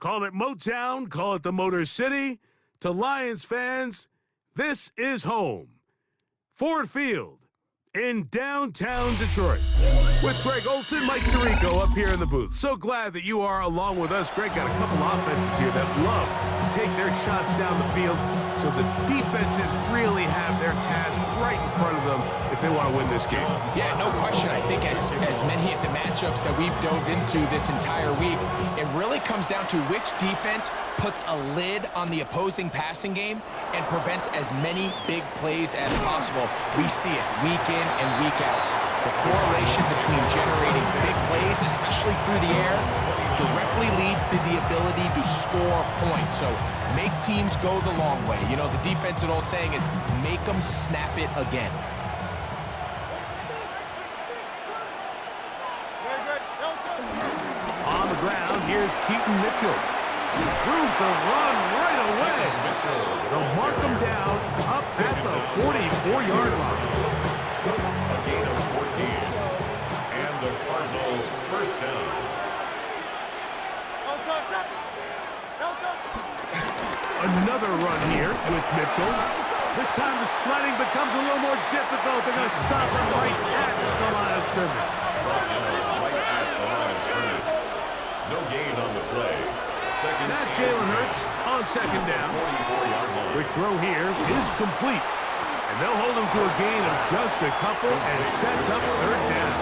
Call it Motown, call it the Motor City. To Lions fans, this is home. Ford Field in downtown Detroit. With Greg Olson, Mike Tirico up here in the booth. So glad that you are along with us. Greg got a couple offenses here that love to take their shots down the field, so the defenses really have their task right in front of them if they want to win this game. Yeah, no question. I think as many of the matchups that we've dove into this entire week, it really comes down to which defense puts a lid on the opposing passing game and prevents as many big plays as possible. We see it week in and week out. The correlation between generating big plays, especially through the air, directly leads to the ability to score points. So make teams go the long way. You know, the defensive old saying is, make them snap it again. On the ground, here's Keaton Mitchell. Room to run right away. They'll mark him down up at the 44-yard line. A gain of 14. And the Cardinal first down. Another run here with Mitchell. This time the sledding becomes a little more difficult. They're going to stop him right at the line of scrimmage. Right at the line of scrimmage. No gain on the play. Not Jalen Hurts on second down. 44-yard line. Quick throw here is complete. And they'll hold him to a gain of just a couple and sets up third down.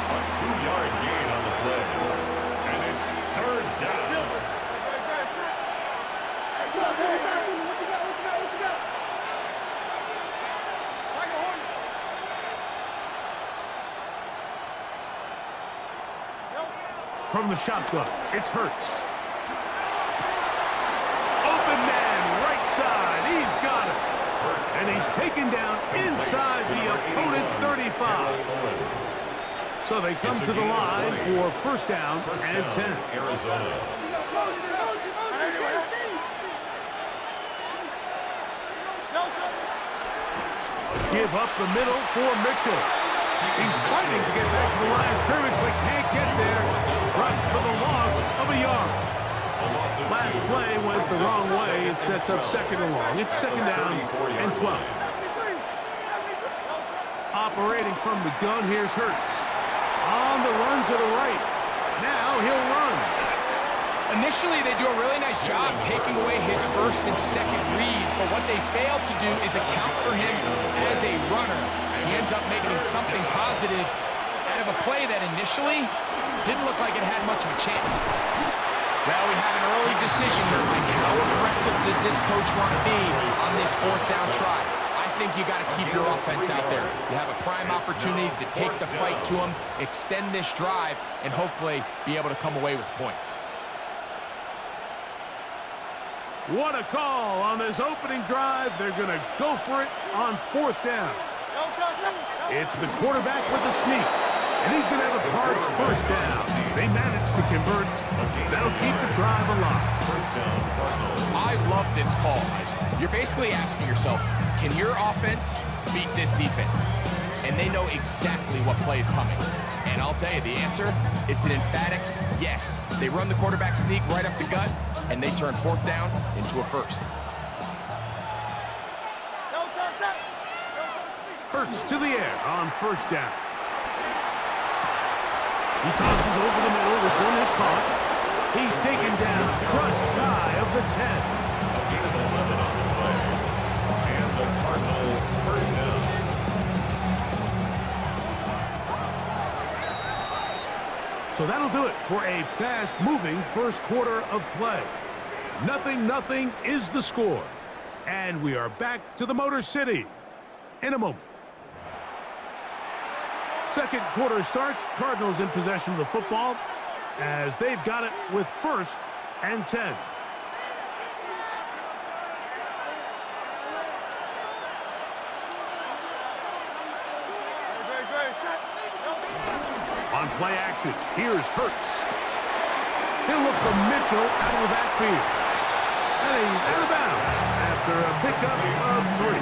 A 2-yard gain on the play. And it's third down. From the shotgun, it's Hurts. Open man, right side, he's got it. And he's taken down inside the opponent's 35. So they come to the line for first down and 10. Arizona. Give up the middle for Mitchell. He's fighting to get back to the line of scrimmage, but can't get there. Run for the loss of a yard. Last play went the wrong way. It sets up second and long. It's second down and 12. Operating from the gun, here's Hurts. On the run to the right. Now he'll run. Initially, they do a really nice job taking away his first and second read, but what they fail to do is account for him as a runner. He ends up making something positive out of a play that initially didn't look like it had much of a chance. Well, we have an early decision here, Mike. How aggressive does this coach want to be on this fourth down try? I think you got to keep your offense out there. You have a prime opportunity to take the fight to him, extend this drive, and hopefully be able to come away with points. What a call on this opening drive. They're going to go for it on fourth down. It's the quarterback with the sneak, and he's going to have a Cards first down. They managed to convert. That'll keep the drive alive. First down, Cardinal. I love this call, Mike. You're basically asking yourself, can your offense beat this defense? And they know exactly what play is coming. And I'll tell you the answer, it's an emphatic yes. They run the quarterback sneak right up the gut, and they turn fourth down into a first. Hurts to the air on first down. He tosses over the middle. This one is caught. He's taken down, crushed shy of the 10. A gain of 11 on the play. And the Cardinal first down. So that'll do it for a fast-moving first quarter of play. 0-0 is the score. And we are back to the Motor City in a moment. Second quarter starts. Cardinals in possession of the football as they've got it with first and 10. On play action, here's Hurts. He'll look for Mitchell out of the backfield. And he's out of bounds after a pickup of 3.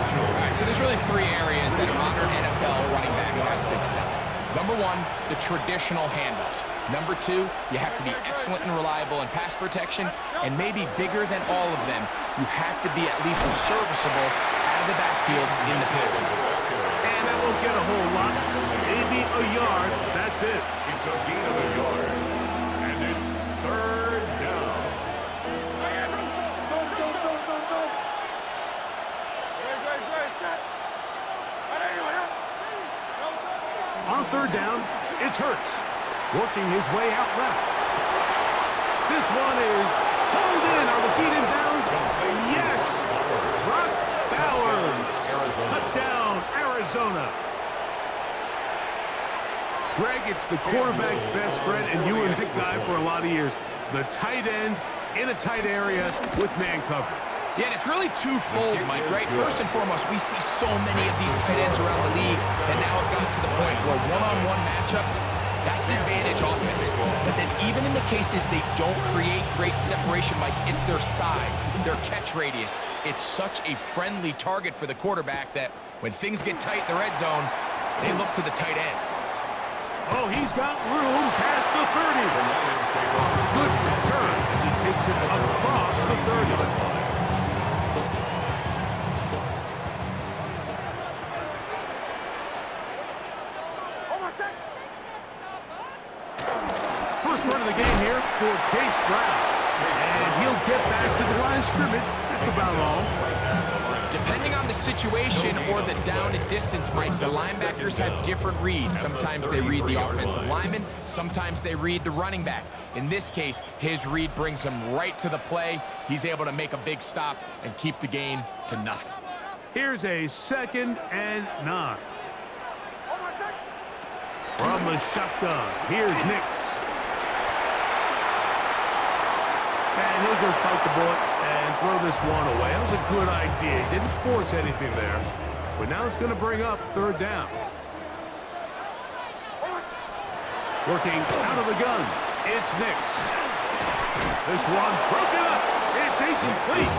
All right, so there's really three areas that a modern NFL running back has to excel. Number one, the traditional handoffs. Number two, you have to be excellent and reliable in pass protection, and maybe bigger than all of them, you have to be at least serviceable out of the backfield in the passing game. And that won't get a whole lot. Maybe a yard. That's it. It's a gain of a yard. And it's third down. On third down, it's Hurts, working his way out left. This one is pulled in. Are the feet in bounds? Yes! Brock Bowers. Touchdown, Arizona. Greg, it's the quarterback's best friend, and you were that guy for a lot of years. The tight end in a tight area with man coverage. Yeah, and it's really twofold, Mike, right? First and foremost, we see so many of these tight ends around the league that now have gotten to the point where one-on-one matchups, that's advantage offense. But then even in the cases they don't create great separation, Mike, it's their size, their catch radius. It's such a friendly target for the quarterback that when things get tight in the red zone, they look to the tight end. Oh, he's got room past the 30. Good turn as he takes it across the 30. First run of the game here for Chase Brown. And he'll get back to the line of scrimmage. That's about all. Depending on the situation or the down and distance, Mike, the linebackers have different reads. Sometimes they read the offensive lineman. Sometimes they read the running back. In this case, his read brings him right to the play. He's able to make a big stop and keep the gain to nothing. Here's a 2nd and 9. From the shotgun, here's Nix. And he'll just bite the bullet and throw this one away. That was a good idea. He didn't force anything there. But now it's going to bring up third down. Working out of the gun, it's Nix. This one broken up. It's incomplete.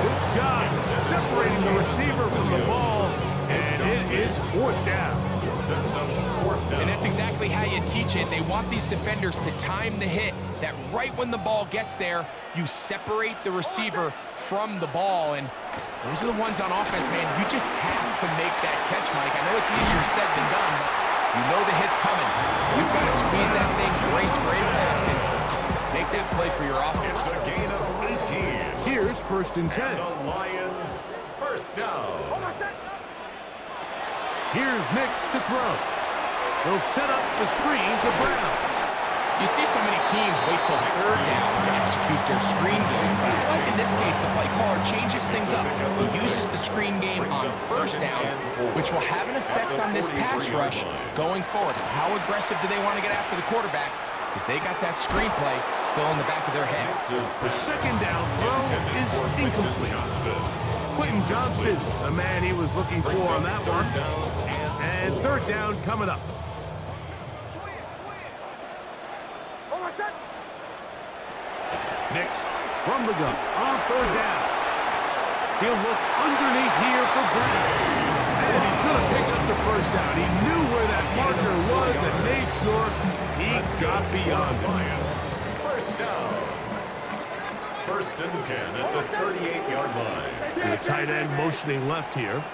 Good job separating the receiver from the ball. And it is fourth down. And that's exactly how you teach it. They want these defenders to time the hit, that right when the ball gets there, you separate the receiver from the ball. And those are the ones on offense, man. You just have to make that catch, Mike. I know it's easier said than done, but you know the hit's coming. You've got to squeeze that thing, brace for impact, and make that play for your offense. It's a gain of 18. Here's 1st and 10. And the Lions first down. Here's Nix to throw. He'll set up the screen to Brown. You see so many teams wait till third down to execute their screen game. Like in this case, the play caller changes things up. He uses the screen game on first down, which will have an effect on this pass rush going forward. How aggressive do they want to get after the quarterback? Because they got that screen play still in the back of their head. The 2nd down throw is incomplete. Quentin Johnston, the man he was looking for on that one. And third down coming up. Nix from the gun on third down. He'll look underneath here for Brown. And he's going to pick up the first down. He knew where that marker was and made sure he got beyond it. First down. 1st and 10 at the 38-yard line. The tight end motioning left here.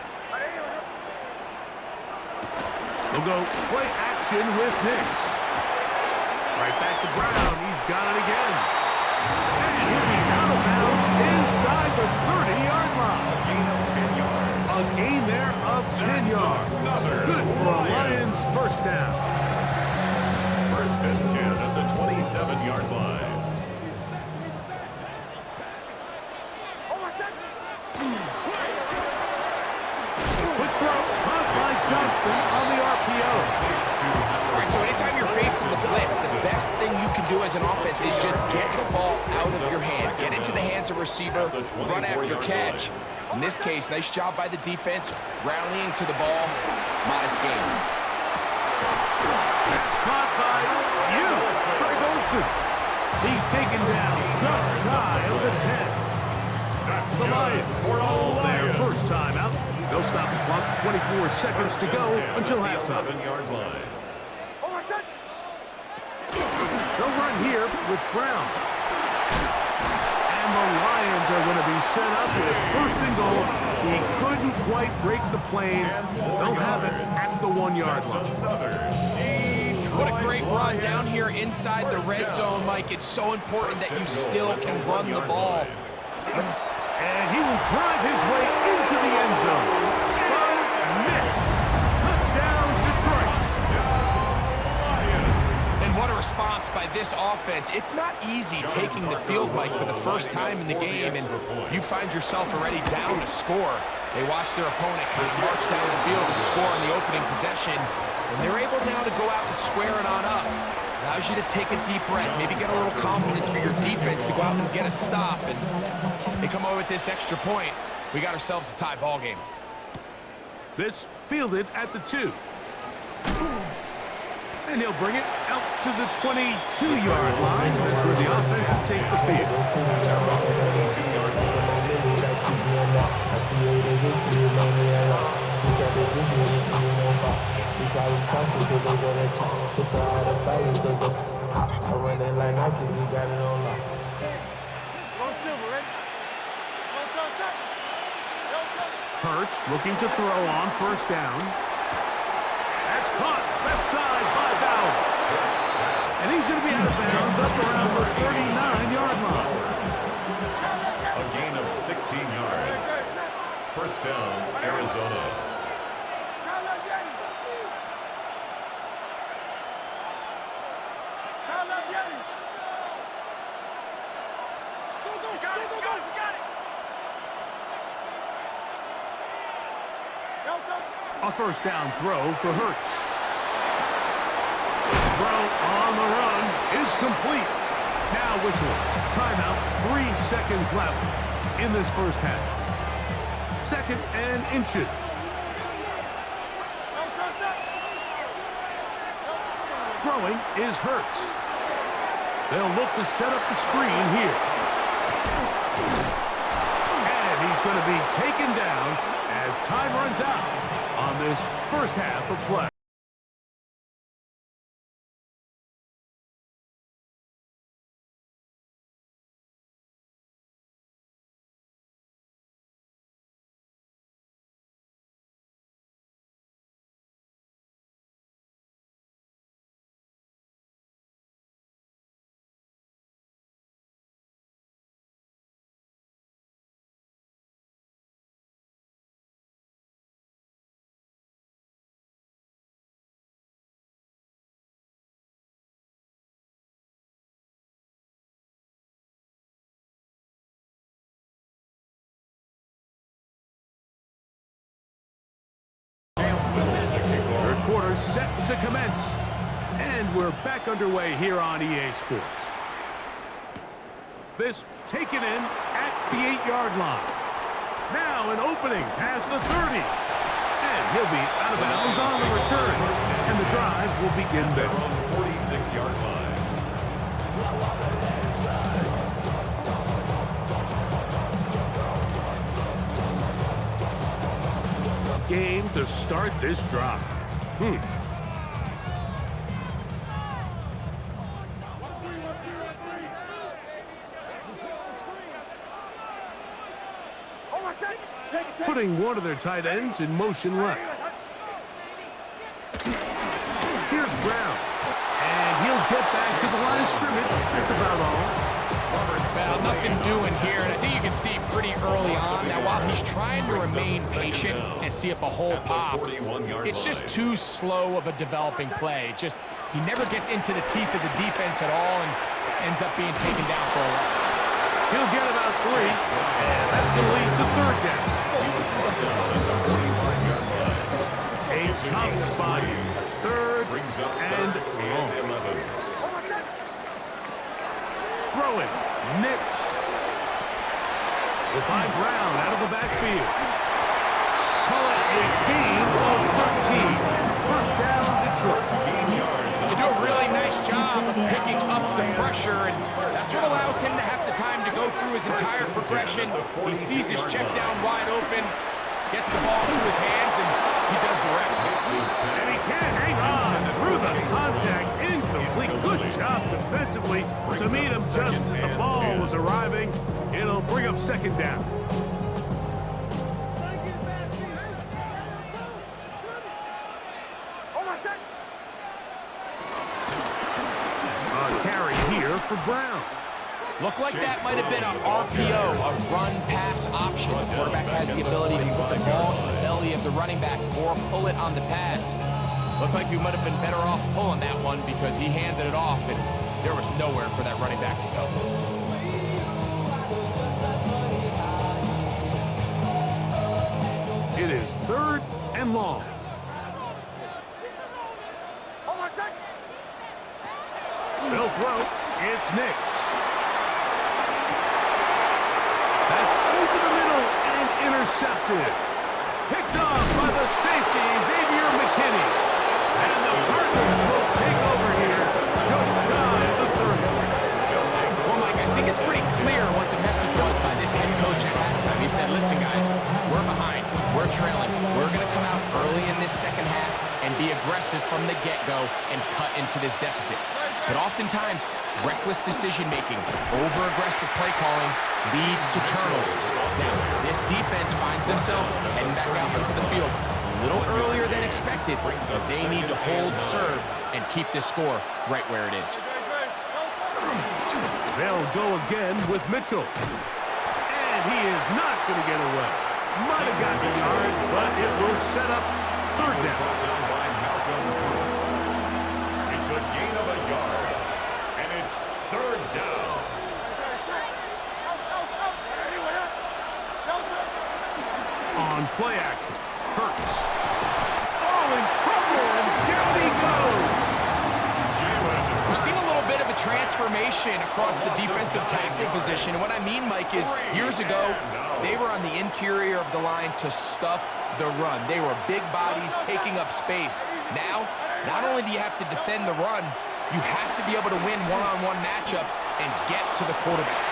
We'll go play action with Nix. Right back to Brown. He's got it again. And he'll be out of bounds inside the 30-yard line. A gain there of 10 yards. Good for a Lions first down. 1st and 10 at the 27-yard line. Quick throw, caught by Johnston on the RPO. All right, so anytime you're facing the blitz, the best thing you can do as an offense is just get the ball out of your hand. Get into the hands of receiver, run after catch. In this case, nice job by the defense, rallying to the ball. Modest gain. That's caught by Greg Olsen. He's taken down just shy of the 10. That's the Lions for all their first time out. They'll stop the clock. 24 seconds to go until halftime. 11-yard line. They'll run here with Brown. And the Lions are going to be set up with first and goal. He couldn't quite break the plane. They'll have it at the 1 yard line. What a great run down here inside the red zone, Mike. It's so important that you still can run the ball. And he will drive his way into the end zone. Miss. Touchdown, Detroit. And what a response by this offense. It's not easy taking the field, Mike, for the first time in the game, and you find yourself already down to score. They watch their opponent kind of march down the field and score on the opening possession, and they're able now to go out and square it on up. Allows you to take a deep breath, maybe get a little confidence for your defense to go out and get a stop, and they come over with this extra point. We got ourselves a tie ball game. This fielded at the 2. And he'll bring it out to the 22-yard line. That's where the offense will take the field. Hurts looking to throw on first down. That's caught left side by Bowers. And he's going to be out of bounds up around the 39-yard line. A gain of 16 yards. First down, Arizona. A first down throw for Hurts. Throw on the run is complete. Now whistles. Timeout. 3 seconds left in this first half. 2nd and inches. Throwing is Hurts. They'll look to set up the screen here. And he's going to be taken down as time runs out on this first half of play. Third quarter set to commence. And we're back underway here on EA Sports. This taken in at the 8-yard line. Now an opening past the 30. And he'll be out of bounds on the return. And the drive will begin there. On the 46-yard line. Game to start this drive. Putting one of their tight ends in motion left. Here's Brown. And he'll get back to the line of scrimmage. That's about all. Well, nothing doing here, and I think you can see pretty early on that while he's trying to remain patient and see if a hole pops, it's just too slow of a developing play. He never gets into the teeth of the defense at all and ends up being taken down for a loss. He'll get about 3, and that's going to lead to third down. A tough spot. Third and long. Throwing. Nix. We'll find Brown out of the backfield. Call it a gain of 13. First down, Detroit. They do a really nice job of picking up the pressure, and that's what allows him to have the time to go through his entire progression. He sees his check down wide open, gets the ball into his hands, and he does the rest. And he can't hang on through the contact. Incomplete. complete. Good job defensively to meet him just as the ball was arriving. It'll bring up second down. A carry here for Brown. Looked like that might have been an RPO, a run-pass option. The quarterback has the ability to put the ball in the belly of the running back or pull it on the pass. Looked like you might have been better off pulling that one because he handed it off, and there was nowhere for that running back to go. It is 3rd and long. They'll throw. It's Nix. That's over the middle and intercepted. Picked off by the safety, Xavier McKinney. And the Cardinals will take over here just shy of the 30. Well, Mike, I think it's pretty clear what the message was by this head coach at halftime. He said, listen, guys, we're behind. We're trailing. We're going to come out early in this second half and be aggressive from the get-go and cut into this deficit. But oftentimes, reckless decision-making, over-aggressive play calling leads to turnovers. Now, this defense finds themselves heading back out into the field a little earlier than expected, but they need to hold serve and keep this score right where it is. They'll go again with Mitchell. And he is not going to get away. Might have gotten a yard, but it will set up 3rd down. It's a gain of a yard, and it's 3rd down. On play action, Hurts. Oh, in trouble, and down he goes. We've seen a little bit of a transformation across the defensive tackle position. And what I mean, Mike, is years ago, they were on the interior of the line to stuff the run. They were big bodies taking up space. Now, not only do you have to defend the run, you have to be able to win one-on-one matchups and get to the quarterback.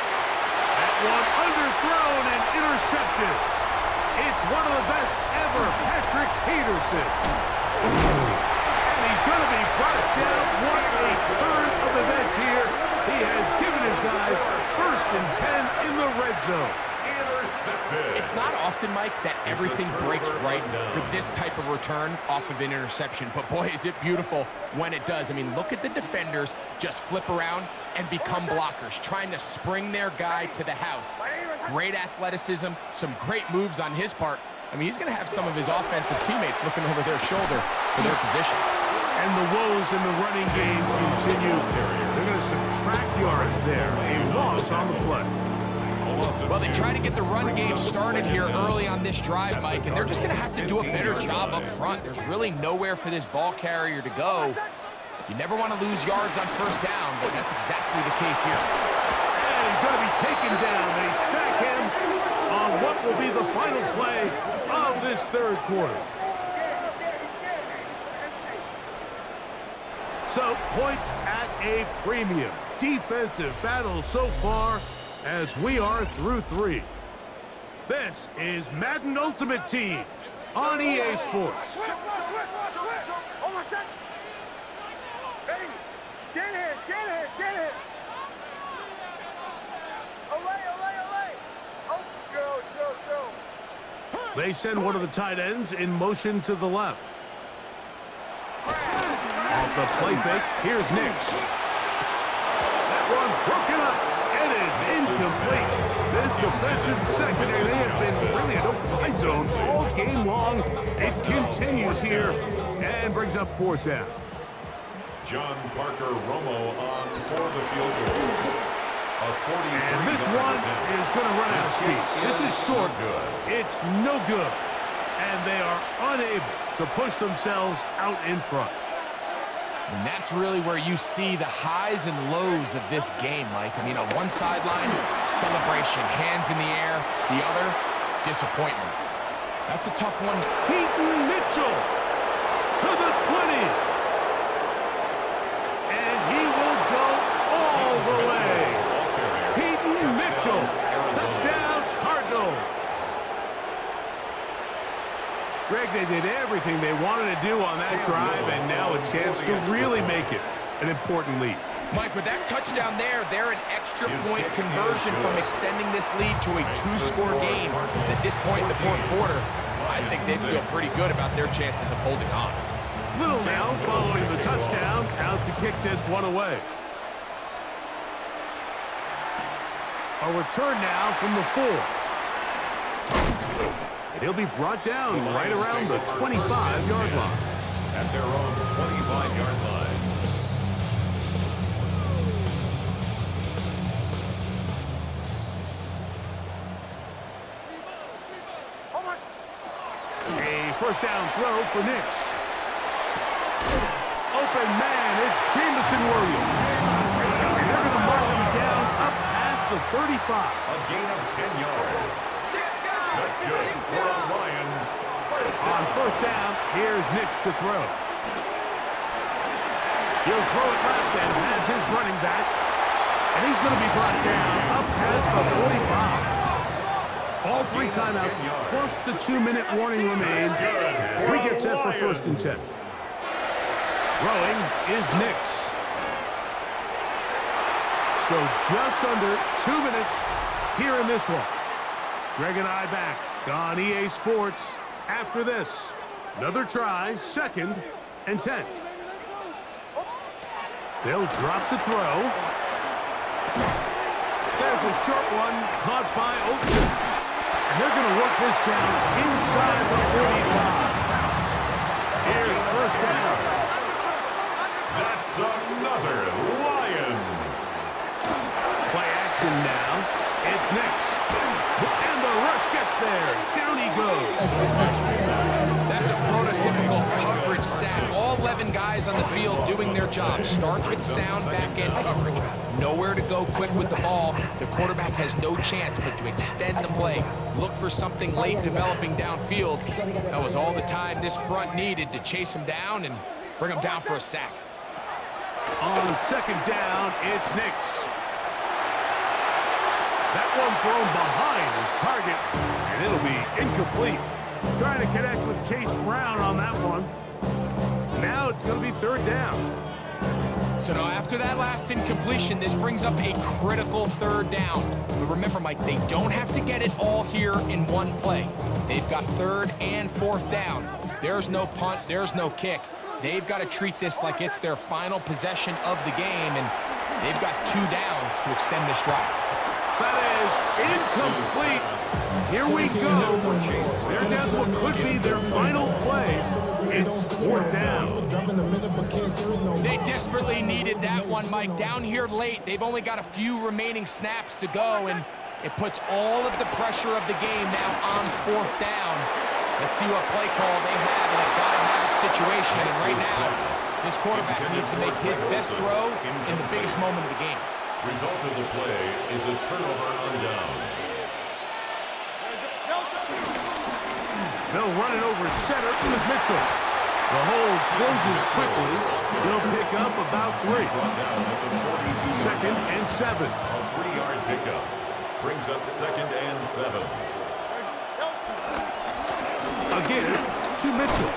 That one underthrown and intercepted. It's one of the best ever, Patrick Peterson. And he's going to be brought down. What a turn of events here. He has given his guys 1st and 10 in the red zone. It's not often, Mike, that everything breaks right for this type of return off of an interception. But, boy, is it beautiful when it does. I mean, look at the defenders just flip around and become blockers, trying to spring their guy to the house. Great athleticism, some great moves on his part. I mean, he's going to have some of his offensive teammates looking over their shoulder for their position. And the woes in the running game continue. They're going to subtract yards there. A loss on the play. Well, they try to get the run game started here early on this drive, Mike, and they're just going to have to do a better job up front. There's really nowhere for this ball carrier to go. You never want to lose yards on 1st down, but that's exactly the case here. And he's going to be taken down. They sack him on what will be the final play of this 3rd quarter. So, points at a premium. Defensive battle so far as we are through 3. This is Madden Ultimate Team on EA Sports. They send one of the tight ends in motion to the left. Off the play fake, here's Nix. That one broken up. It is incomplete. This defensive secondary, they have been really a no-fly zone all game long. It continues here and brings up 4th down. John Parker Romo on for the field goal. And this one is going to run out of steam. This is short. It's no good. And they are unable to push themselves out in front. And that's really where you see the highs and lows of this game, Mike. I mean, on one sideline, celebration, hands in the air. The other, disappointment. That's a tough one. Keaton Mitchell to the 20. And he will go all the way. Keaton Mitchell, touchdown Cardinals. Greg, they did everything they wanted to do on that drive, and now a chance to really make it. an important lead. Mike, with that touchdown there, they're an extra point conversion from extending this lead to a 2-score game. And at this point in the fourth quarter, I think they feel pretty good about their chances of holding on. Little now following the touchdown, out to kick this one away. A return now from the 4. And he'll be brought down right around the 25-yard line. At their own 25-yard line. A first down throw for Nix. Open man, it's Jameson Williams. And they're going to mark him down up past the 35. A gain of 10 yards. That's good for the Lions. On first down, here's Nix to throw. He'll throw it left and has his running back. And he's going to be brought down up past the 45. All 3 timeouts, plus the 2-minute warning remain. We get set for first and 10. Throwing is Nix. So just under 2 minutes here in this one. Greg and I back on EA Sports after this. Another try, second and 10. They'll drop to throw. There's a short one caught by Olsen. And they're going to work this down inside the 45. Here's first down. That's another Lions. Play action now. It's Nix. And the rush gets there. Down he goes. That's a prototypical coverage sack. All 11 guys on the field doing their job. Starts with sound back-end coverage. Nowhere to go quick with the ball. The quarterback has no chance but to extend the play. Look for something late developing downfield. That was all the time this front needed to chase him down and bring him down for a sack. On second down, it's Nix. That one thrown behind his target, and it'll be incomplete. Trying to connect with Chase Brown on that one. Now it's going to be third down. So now after that last incompletion, this brings up a critical third down. But remember, Mike, they don't have to get it all here in one play. They've got third and fourth down. There's no punt, there's no kick. They've got to treat this like it's their final possession of the game, and they've got 2 downs to extend this drive. That is incomplete. Here we go. They're down to what could be their final play. It's fourth down. They desperately needed that one, Mike. Down here late, they've only got a few remaining snaps to go, and it puts all of the pressure of the game now on fourth down. Let's see what play call they have in a gotta-have-it situation. And right now, this quarterback needs to make his best throw in the biggest moment of the game. Result of the play is a turnover on downs. They'll run it over center with Mitchell. The hold closes quickly. They'll pick up about 3. Second and 7. A 3-yard pickup brings up second and 7. Again to Mitchell.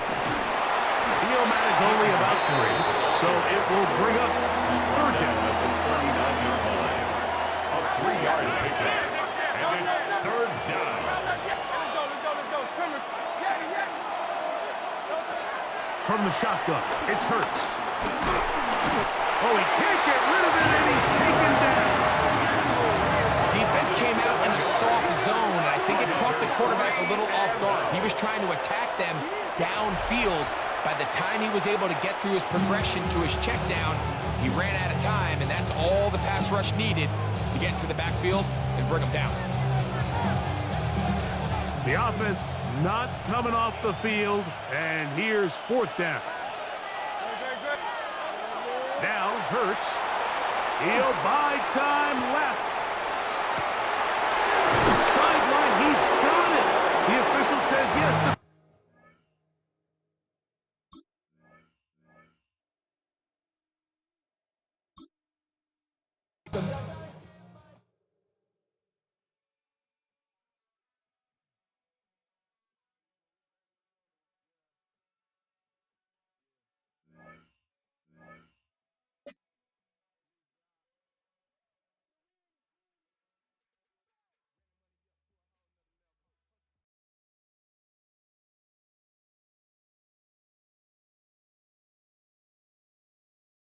He'll manage only about 3, so it will bring up third down. At the 39-yard line. A 3-yard pickup. And it's third down. From the shotgun, it's Hurts. Oh, he can't get rid of it, and he's taken down. Defense came out in a soft zone, and I think it caught the quarterback a little off guard. He was trying to attack them downfield. By the time he was able to get through his progression to his check down, he ran out of time, and that's all the pass rush needed to get into the backfield and bring him down. The offense not coming off the field, and here's fourth down. Now Hurts. He'll buy time left.